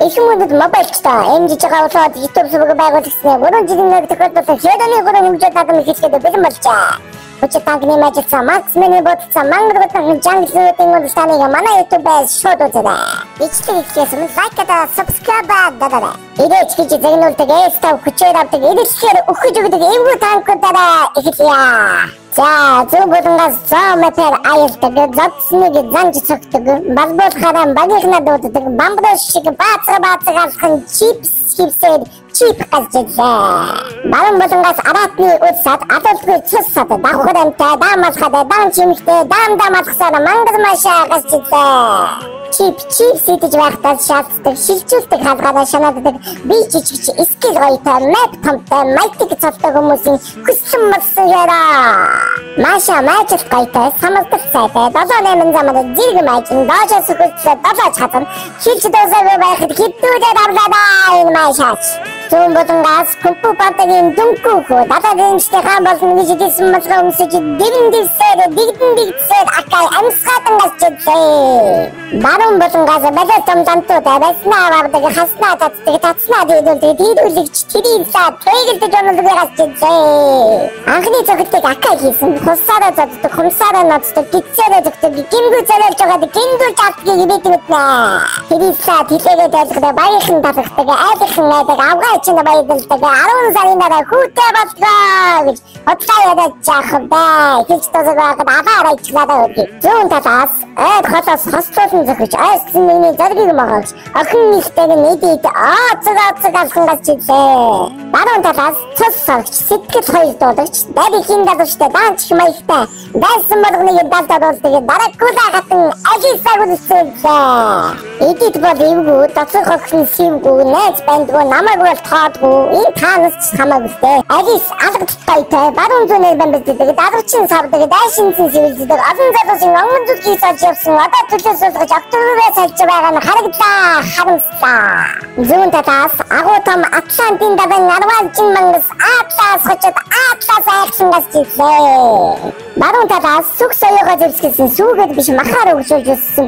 их юмнууд мобайл ч та эмжиж байгаа болоод YouTube сүрэг байгуулагдсан. Гурван жилийн тохиолдолд хятадны гурван хэмжээ татам хийсгээд бэлэн болжээ. Өчигдөр тагны мажигсан Макс миний бодсон мангадгын жанглуудын অনুষ্ঠাныг манай YouTube-ээс шууд үзээрэй. Бичлэг хийсэн лайката subscribe дадараа. Ирээч гэж загнуулдаг эстав хүчээр авдаг ирэлхээр өгч өгдөг эвгүй танкуудаараа эхэлье. За зөв болгонгоос зоомэтэр аялдаг зодсныг занж цогтдаг балбуулахаараа багийнхнаа дууддаг бамброо шиг баацгаалхан чипсээр чип газжээ. Баруун болгонгоос араатны үсад адуулгүй цуссад давхрэнтэй даамалхад даан чимхтэй даамалхсаар мангар машаа газжээ. Чип сэтэж байхдаа шаарддаг шилжүүлдэг хаалгаараа шанааддаг би жижигч скил гоётой мэд томтой майтик цавтай хүмүүсийн хүссэн мөсөөрөө Маша мачт гоётой самалдах сайтай 7-8 замаар зэрэг маягийн доожоос хүссэн дадаж хатан шилж доосоо байхад хитүүдээр авлаа энэ машаач зүүн болонгоос компу батагийн дүнкүү дадагчтай хаан болсон гэж хэлсэн мэт өмсөж дигдсээр акай амсгаатан гасчихлээ. Баруун болонгоос бэлэтэм дантуудаа байснаа авдаг хаснаа татснаа дийдүүлэгч тэрийсаа тэгэлдэж онолгүй гасчихлээ. Анхны цогтыг акай хийсэн хусаараа заддаг хумсаараа ноцдог гидсээрээ зөвхөн гингүү зэрэлж байгаад гингүү чатгийг ibэтмэтнэ. Тэрийсаа тэлээгээд байлгадаа баярхан татдаг айлхан найдаг авгаа чинь баядалдаг 10 сарын дараа хүүтэй боллоо гэж хотлоо яах вэ? Гэж тозогоод аваарай чиглаад өгье. Зүүн талаас хотоос хослуулсан зохиж айсан миний зоргийг могоож охин ихтэйг нэдэд цугаалхан гацчихлээ. Баруун талаас цус соргч сэтгэл хоёр дуудагч дарихийн дадлжтай даанч маягтай дайсан болгоныг далдуулдаг даракула хатан ажисаг үлсэлээ. Эдит бол эвгүй доцох охин сивгүй найз бандгүй намайг бол таадгүй энэ таанаас хамаагүй. Ажис алгадтай баруун зүүнээр бамбддаг дадрчин савдаг дайшинсэн сивэлдэг олон залуусын онгон зүрхийг сольж явсан одоо төлөөс суулгаж октообрээс сольж байгаа нь харагдлаа харамслаа. Зүүн талаас агуу том Атлантын даван арвалжин мангас атлаас хочод атлаас айхсан гасчихлээ. Баруун талаас сүх соёогоо зөрчилсөн сүүгээд биш махаар өгшүүлж өссөн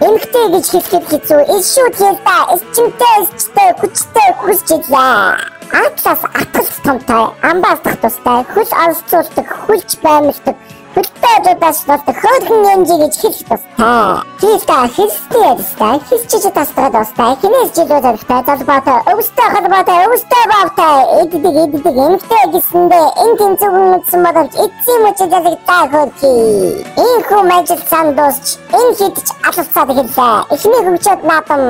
эмгтэй гэж хэлэхэд хэцүү ишүүд ялда эсчимтэй хүчтэй хүсчихлээ. Атлаас атгалт томтой амбаалдах тустай хөл оролцуулдаг хүлж баймардаг хөлтөөдөөс болдог хөөрхөн янжи гэж хэлэх тустай. Хийлдэ хэлстэй ярьстай хэлчиж тасдаг тустай хинээс жилүүд хэрэгтэй залбаатай өвстэй холбоотой өвстэй бавтай эддэг эмгтэй гэсэндээ энэ тэнцвэн мэдсэн бодолч эцсийн мөчөдөг таа хөрхи. Энэ хүмүүжил сан дуусч энэ хидч алцаад хэллээ. Эхний хөвчөд наатам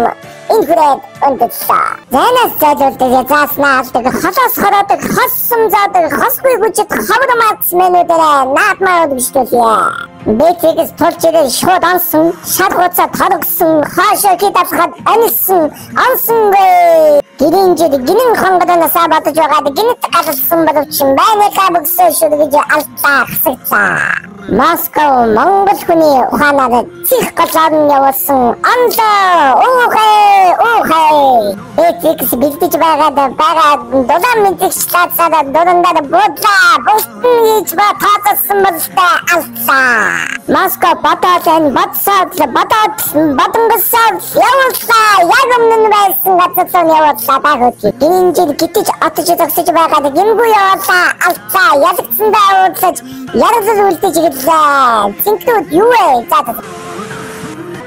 энэ хүрээд өндөрлөө. Зэнэс зайлуулдаг зааснаа алдаг холоос хороодог хоссон заадаг хосгүй хүчит хавар маркс менүүдэрээ наатмаа өдгөжлөө. Бэтгээс тулж ирээ шууд онсон шар хуцаа торгсон хаашаа кидалхад анилсан онсонгүй. Гинэн хонгодоноос батж байгаад гинэт алсан боловч байна кабгсөө шүү гэж алдаа хасагцаа. Москов Монгол хүний ухаанаар чих галаан явуулсан онлоо оохэй этикс бэлдэж байгаа долоо мэдчих стацаад дөрөндөө бодлаа бустын гэж батсан болтой алцаа. Москов батонгосоо явуулсаа яг өмнө байсан газар явуулсаа багт гинжил гитэж атж зогсож байгаад гингүү явуулсаа алцаа ялгцсандаа уудлаж яргал үлдэж зинтүүд юу вэ?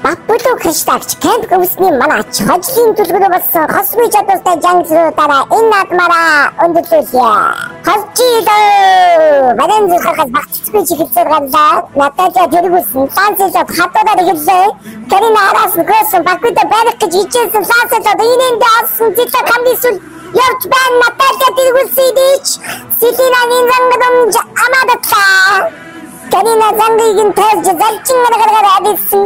Бапбулуу хэштагч кемп гүсний манай ач хожлын төлгөрөө болсон хосгүй чадвартай жанглуудаараа энэ наадмаараа өндөрлүүлье. Хожлоо! Барин зүрхээс багцгүй чиглэлээр ганлаа. Наталья тэргүүлсэн сансэлд хатуудаар ихэвлээ. Карина араас гүйсэн багтаа барих гэж хичээсэн сансэлд инээндээ авсан зэта камбисүл явж байна Наталья тэргүүлсэн дийч. Ситинанин зангадамж амадатаа. Карина зангыг тайлж залчин гаргаар авсан.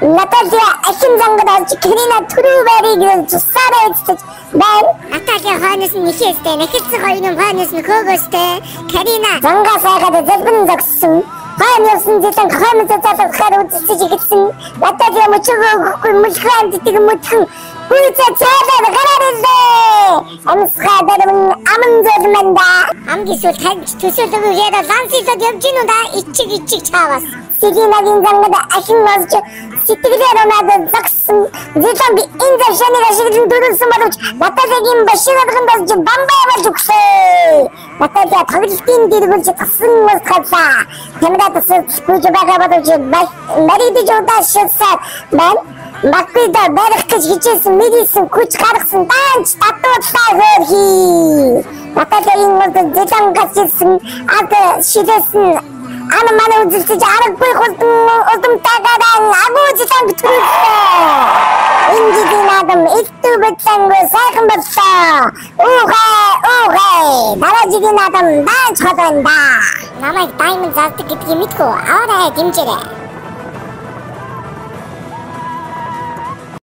Наталья ахин зангадаж Карина түрүүбэрийг цусаараа эцэж байна. Наталья ханаас нь нэхэстэй нэхэссэн хоёрын ханаас нь хөөгөөстэй. Карина зангаас айгаад зэлбэн зогссон. Хаан явсан зэтэн хаан цацаад хаар үзэж ирсэн. Наталья мөчөөгөө мөлхөн дитэг мөчхөн 꿀자 제대로 가라는데 암스카들은 암은 조심한다. 암기술 두술도 위에다 산시서 겹치노다 이칙 차왔어. 시기나 긴장마다 아신거죠. 시티그대로 나도 삭슨 지tam비 인자션이가 시기든 두루스마도 나타세긴 버시가든 거지 밤바야만 죽세. 나타자 거기 띵디르고지 다쓴 것 같아. 대마다 구조바가봐도 지 머리도 좋다 셨어. 난 막걸다 메르크지 기체슨 미디슨 구치가르슨 단치 다또싸거기 나타세긴 것도 지tam같이슨 아그 시대슨 아는 만에 웃으시지 않을 뿔고 어둠 따가랑 아버지 땅 들었어. 인지도 나름 이뚜브 짱구 살금봤어. 오해 나라지기 나름 난 쳐든다. 남의 다이몬드 자스트 깊이 믿고 알아야 김치래.